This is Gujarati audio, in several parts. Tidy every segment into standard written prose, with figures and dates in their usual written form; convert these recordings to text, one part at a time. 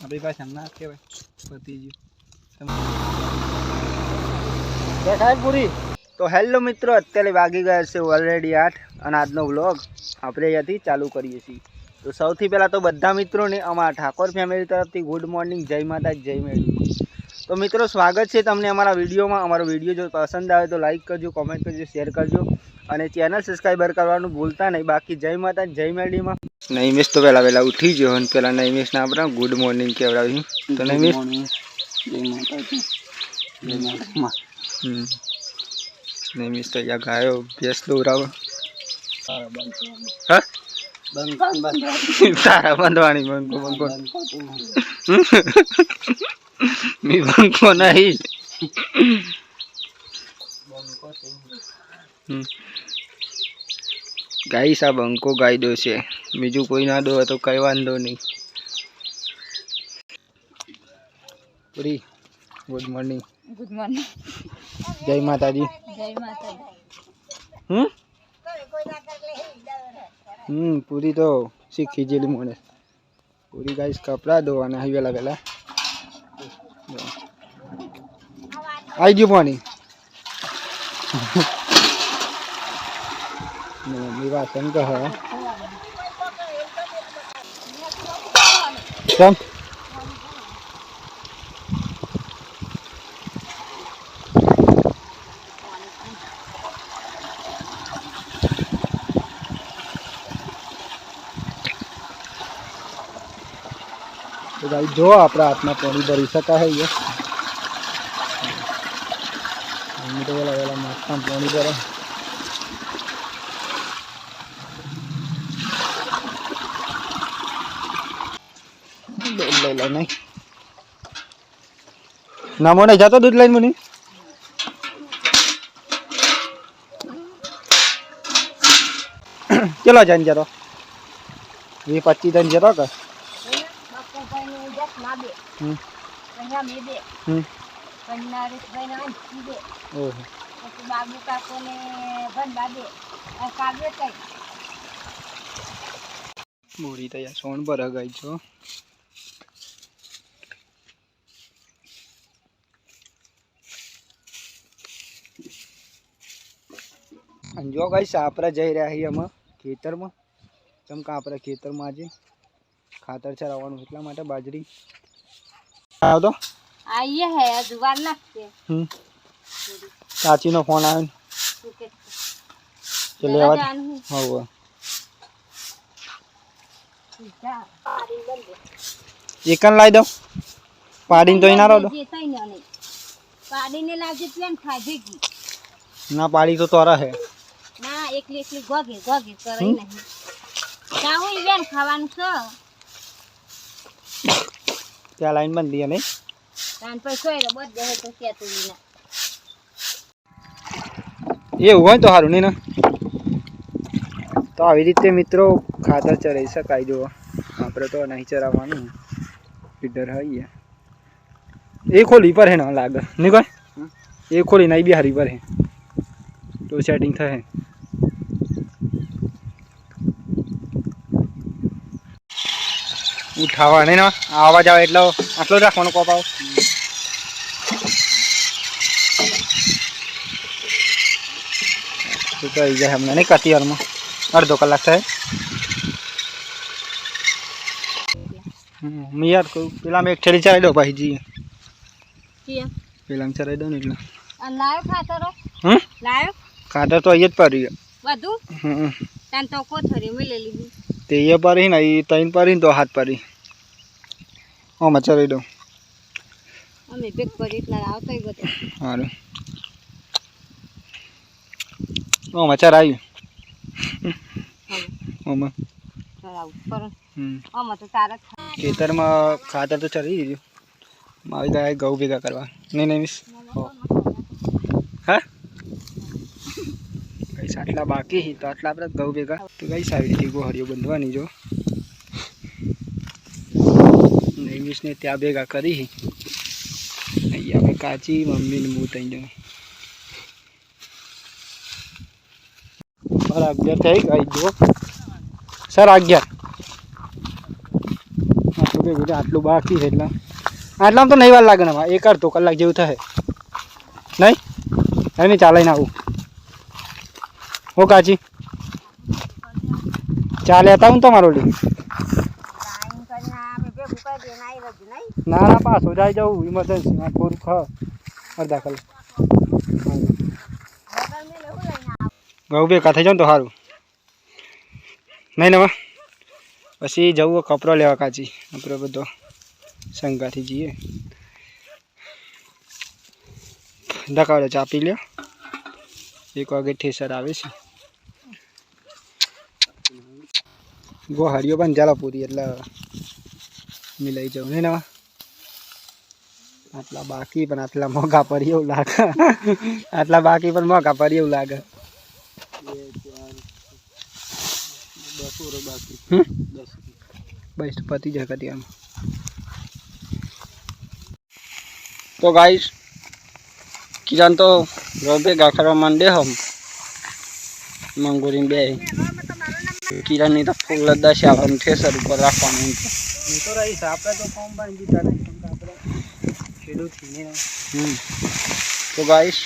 આપણી પાસે ના કહેવાય પતી ગયું દેખાય પૂરી. તો હેલો મિત્રો, અત્યારે વાગી ગયા છે ઓલરેડી 8 અને આજનો વ્લોગ આપણે અહીંયાથી ચાલુ કરીએ છીએ. તો સૌથી પહેલાં તો બધા મિત્રોને અમારા ઠાકોર ફેમિલી તરફથી ગુડ મોર્નિંગ, જય માતા જય મેળી. તો મિત્રો સ્વાગત છે તમને અમારા વિડીયોમાં. અમારો વિડીયો જો પસંદ આવે તો લાઈક કરજો, કોમેન્ટ કરજો, શેર કરજો અને ચેનલ સબસ્ક્રાઈબર કરવાનું ભૂલતા નહીં. બાકી જય માતા જય મેળીમાં. નૈમેશ તો વહેલા ઉઠી ગયો અને પહેલાં નૈમેશને આપણે ગુડ મોર્નિંગ કહેવડાવ્યું. તો નૈમેશ નૈમેશ તો અહીંયા ગાયો ભેંસ દોરાવો. હા તારા બંધવાણી બંકો મી બંકો નહીં. ગાઈસ આ બંકો ગાઈ દો છે, બીજું કોઈ ના દો તો કઈ વાંધો નહીં. પૂરી ગુડ મોર્નિંગ. Good morning. જય માતાજી. જય માતાજી. પૂરી તો શીખી જેલી મને. પૂરી ગાઈસ કપડાં ધોવાના આવી વેલા આવી ગયું પાણી. મમ્મી વાસણ કહે કેમ તો ભાઈ જો આપણા હાથમાં પાણી ભરી શકાય છે. મમ્મી તો વેલા માથામાં પાણી ભરે. લઈ લે નહીં ના મોને જતો દૂધ લઈને મને ચલો જઈને જતો 20-25 જણ જતો કે બોરી તૈયાર સોન પર ગઈ છો. જો ગાઈસ આપણે જઈ રહ્યા છીએ અમે ખેતરમાં. ચમકા આપણે ખેતરમાં આજે ખાતર ચરાવવાનું એટલા માટે બાજરી આવતો આઈએ હે અજવાર નાખે. ચાચીનો ફોન આવ્યો કે લેવા હવે એકન લાવી દઉં પાડીને તો ના રહો પાડીને લાવજે પેન ખાજે કી ના પાડી તો તોરા હે ના એકલી ગોગે કરે નહીં કાવું ઈવેન ખાવાનું છે ત્યાં લાઈન બંધ દીયા નહીં કાન પર સોય બધ દે તો કેતુલીના એવું હોય તો સારું નહીં ને. તો આવી રીતે મિત્રો ખાતર ચરાવી શકાય. જો આપણે તો નહીં ચરાવવાનું ફીડર હઈએ એ ખોલી પર હે ના લાગે નહીં કોઈ એ ખોલી નહીં બી હારી પર હે તો સેટિંગ થાય. ઉઠાવા નહીં ને આવાજ આવે એટલે આટલો જ રાખવાનો કોપાવ. તો આવી જાય હમણાં નહીં કતી વારમાં અડધો કલાક થાય. મેં યાર કહું પેલા મેં એક ઠેલી ચરાવી દઉં ભાઈ જઈએ પેલા ચરાવી દઉં ને એટલે લાયો ખાતરો લાયો ખાતર તો અહીંયા જ પડ્યું બધું તાન તો કોથરી મિલે લીધી તે એ પરી ને એ તૈન પરી ને તો હાથ પરી આમાં ચરાવી દઉં. અમે બેક કરી એટલા આવતો બધો સારું આમાં ચરાવ્યું આમાં ખેતરમાં ખાતર તો ચરી દીધું. મારી ગાય ઘઉં ભેગા કરવા નહીં મિસ હા કઈ આટલા બાકી તો આટલા આપણે ઘઉં ભેગા તો કઈ સારી રીતે ગોહરીઓ બંધવાની જો નહીં મિસને ત્યાં ભેગા કરી અહીંયા આપણે કાચી મમ્મીને હું થઈ જાઉં. સર 11 થઈ ગઈ જો સર 11 એટલે આટલું બાકી છે એટલે આટલામાં તો નહીં વાર લાગે ને 1 અડધો કલાક જેવું થાય નહીં એની ચાલે ને આવું હો કાચી ચાલે હતા હું તમારો લી ના ના પાછો જાય જવું ઇમરજન્સીમાં પૂરું ખા અડધા કલાક ઘઉં ભેગા થઈ જાવ તો સારું નહીં ને પછી જવું કપડો લેવા કાચી આપણે બધો સંગાથી જઈએ ધકાવડે ચા પી લ્યો 1 વાગે ઠેસર આવે છે ગો હરિયો પણ ચાલો પૂરી એટલે મિલાઈ જાઉં નહીં નવા આટલા બાકી પણ આટલા મોંઘા પડી એવું લાગે આટલા બાકી પણ મોંઘા પડી એવું લાગે બસ પતી જાય કદી આમ તો ગાઈસ કિરણ તો રોબે ગાખરવા માંડે હમ મંગુરી બે કિરણ ની તો ફૂલ દસ આવવાનું ઠેસર ઉપર રાખવાનું તો રહીશ આપણે તો કોમ બાંધી દીધા નહીં આપણે ખેડૂત છીએ તો ગાઈસ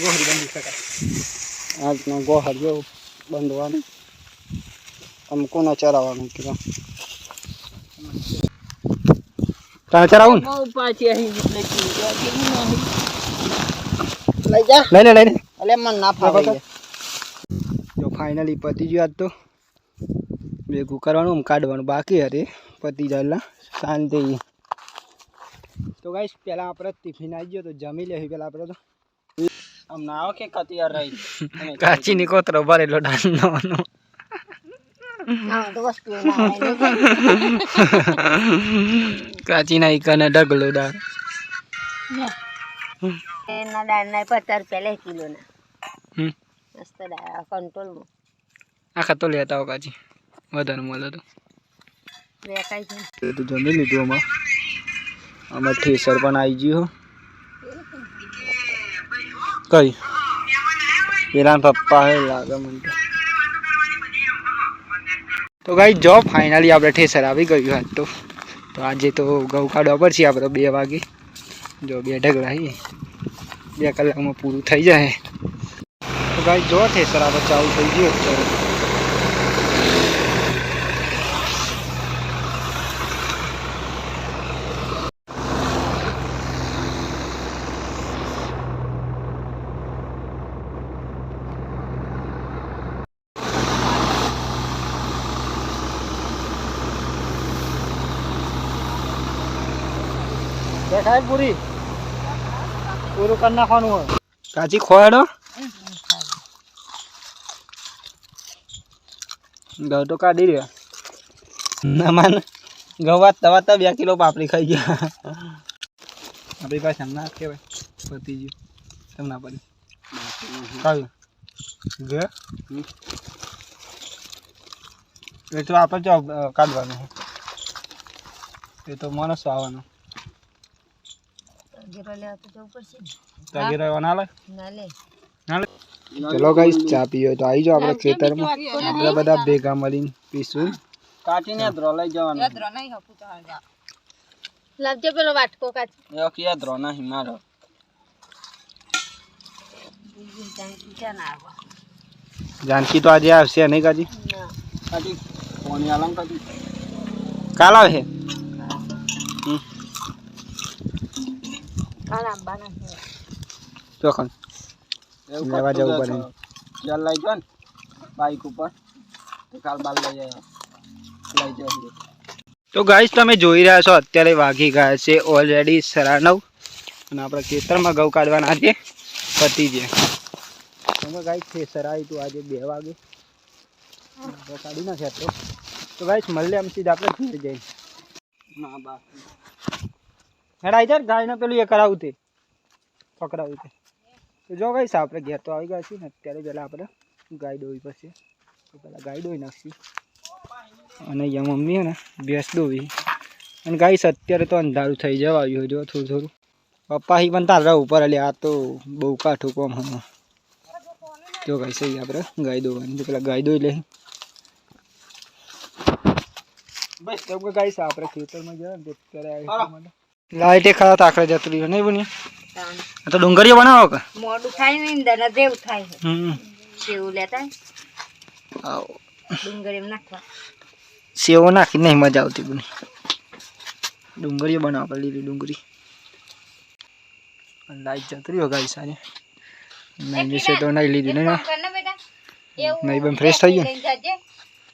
ગોહરી બાંધી શકાય આજનો ગોહર જેવું બાંધવાનું આમ કોને ચરાવવાનું કિરણ તારે ચરાવું લઈ લે અલે મન ના ફાવે તો ફાઇનલી પતી ગયું આજ તો ભેગું કરવાનું કાઢવાનું બાકી હતી પતી જાય શાંતિ તો ગાઈસ પહેલાં આપણે ટિફિન આવી ગયો તો જમી લેવી પહેલાં આપણે તો આમ નાવ કે કતિયાર રહી કાચી ની કોતરો ભરેલો ડાંનો કાચી ના ઈકાને ઢગલો દાળ એના દાળ ના 50 રૂપિયા કિલો ના મસ્ત દાળ કંટ્રોલ માં આખા તો લેતા હો કાચી વધારે મળે તો વેકાઈ છે તો જમી લીધું આમાં ઠેસર પણ આવી ગયું કઈ પેલા પપ્પા હે લાગે મને તો ગાઈસ જો ફાઇનલી આપણે ઠેસર આવી ગયું આજ તો આજે તો ઘઉં કાઢવા પડશે આપણે 2 વાગે જો 2 ઢગલા 2 કલાકમાં પૂરું થઈ જાય તો ગાઈસ જો ઠેસર આપણે ચાલુ થઈ ગયું અત્યારે દેખાય પૂરી પૂરું કરી નાખવાનું હોય કાચી ખોવાડો ઘઉં તો કાઢી રહ્યા ના માન ઘઉં વાતતા 2 કિલો પાપડી ખાઈ ગયા આપણી પાસે ના કહેવાય પતી ગયું તમને ના પડી કયું ગયા એ તો આપણે જો કાઢવાનું એ તો માણસ આવવાનું ચલો ગાઈસ ચા પીઓ તો આવી જાઓ આપણે ખેતરમાં આપણે બધા ભેગા મળીને પીશું કાચીને દ્રો લઈ જવાનું દ્રો નહીં હપુ તો હાલ લાવજો પેલો વાટકો કાચી એ કે દ્રો નહીં મારો जानकी तो आज આવશે નહીં કાજી કાજી કોની આલમ કાજી કાલ આવે કાલ આંબાના તો કોણ લેવા જવું પડે ચાલ લઈ જો ને બાઈક ઉપર તો કાલ બાલ લઈ જાવ તો ગાઈસ તમે જોઈ રહ્યા છો અત્યારે વાગી ગયા છે ઓલરેડી 9:30 અને આપણે ખેતરમાં ઘઉં કાઢવાના છે પતી છે તમે ગાઈસ થેસર આવી તું આજે 2 વાગે કાઢી નાખ્યા તો ગાઈસ મળે આમ સીધા આપણે ઘેર જઈએ ના બા હેડાઈ જાય ગાયને પેલું એ કરાવું તે પકડાવું તે તો જો ગાઈસ આપણે ઘેર તો આવી ગયા છીએ ને અત્યારે પહેલાં આપણે ગાય દોવી પડશે તો પહેલાં ગાય દોઈ નાખશી અને અહીંયા મમ્મી ને ભેંસ દોવી અને ગાઈસ અત્યારે તો અંધારું થઈ જવા આવ્યું જો થોડું થોડું પપ્પા હી પણ તારા ઉપર એટલે આ તો બહુ કાઠું કોમ હમણાં તો ગાઈસ અહીં આપણે ગાય દોવાની તો પેલા ગાય દોઈ લે બસ તો ગાઈસ આપણે ખેતરમાં ગયા ને ત્યારે લાઈટે ખરા તાકડે જતું રહ્યું નહીં બની તો ડુંગળીઓ બનાવો કે મોડું થાય ને દના દેવ થાય સેવ લેતા આવો ડુંગળી નાખવા સેવો નાખી નહીં મજા આવતી બની ડુંગળીઓ બનાવો આપણે લીલી ડુંગળી લાઈટ જતું રહ્યો ગાઈસ આજે નહીં જશે તો નહીં લીધી નહીં નહીં પણ ફ્રેશ થઈ ગયું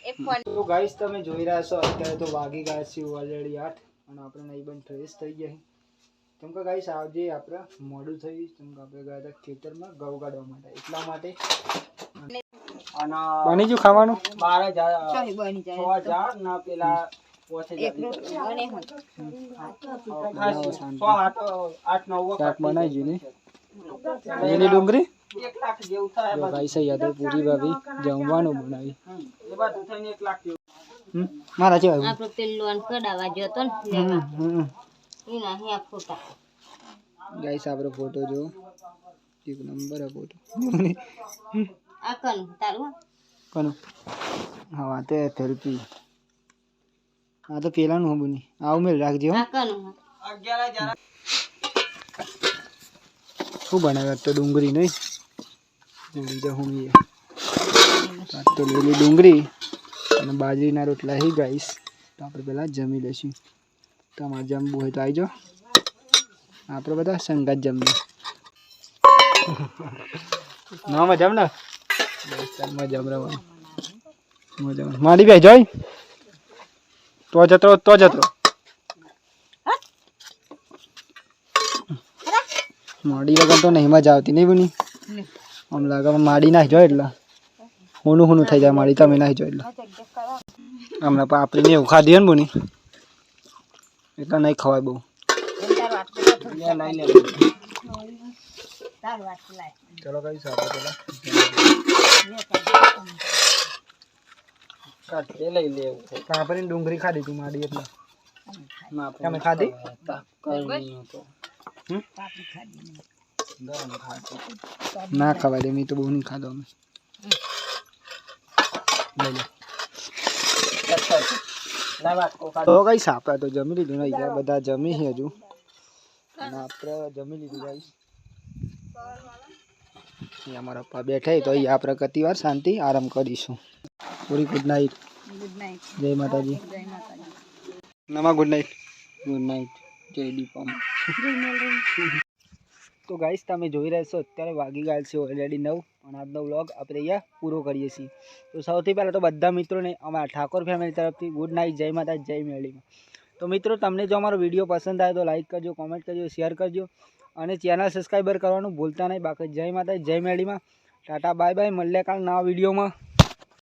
તો ગાઈસ તમે જોઈ રહ્યા છો અત્યારે તો વાગી ગયા છે ઓલરેડી 8 અને આપણે નહીં પણ ફ્રેશ થઈ ગયા કેમ કે ગાઈસ આજે આપણે મોડું થયું કેમ કે આપણે ગયા હતા ખેતરમાં ઘઉં કાઢવા માટે એટલા માટે અને બની ગયું ખાવાનું 12 બની જાય ના પેલા બનાવી લીલી ડુંગળી પૂરી ભાભી જમવાનું બનાવી મારા છે આપણે પેલું કડાવા જતો ને લેવા એના હે ફોટા ગાઈસ આપણો ફોટો જો એક નંબર ફોટો આ કન તારું કોનો હા તે થેરપી આ તો પેલાનું હું બની આવ મેલ રાખજો આ કન 11 શું બનાવ્યું તો ડુંગળી નહીં ડુંગળી તો હું તો લીલી ડુંગળી અને બાજરીના રોટલા હી ગાઈસ તો આપણે પહેલાં જમી લઈશું તમારે જમવું હોય તો આવી જાઓ આપણે બધા સંગાત જમીએ ના મજા ને મજા રમવાનું મારી ભાઈ જોઈ તો જતો માડી વગર તો નહીં મજા આવતી નહીં બની આમ લાગે માડી નાખી જો એટલે હુનું થઈ જાય માડી તમે નાખી જો એટલે હમણાં પાપડી ને એવું ખાધી ને બની એટલે નહીં ખવાય બહુ ચલો કઈ સાથે પેલા લઈ લેવું પાપડી ડુંગળી ખાધી તું માડી એટલે તમે ખાધી ના ખવાય મેં તો બહુ નહીં ખાધો અમે તો કઈ આપણે તો જમી લીધું નહીં ગયા બધા જમી છે હજુ અને આપણે જમી લીધું ગાઈસ અમારા પપ્પા બેઠા તો અહીંયા આપણે કતી વાર શાંતિ આરામ કરીશું પૂરી ગુડ નાઇટ જય માતાજી નમા ગુડ નાઇટ જય દીપમ તો ગાઈસ તમે જોઈ રહ્યા છો અત્યારે વાગી ગયા છે ઓલરેડી 9 અને આજનો વ્લોગ આપણે અહીંયા પૂરો કરીએ છીએ તો સૌથી પહેલાં તો બધા મિત્રોને અમારા ઠાકોર ફેમિલી તરફથી ગુડ નાઇટ જય માતા જય મેળીમાં તો મિત્રો તમને જો અમારો વિડીયો પસંદ આવે તો લાઈક કરજો કોમેન્ટ કરજો શેર કરજો અને ચેનલ સબસ્ક્રાઈબર કરવાનું ભૂલતા નહીં બાકી જય માતા જય મેળીમાં ટાટા બાય બાય મળીએ કાલ નવા વિડીયોમાં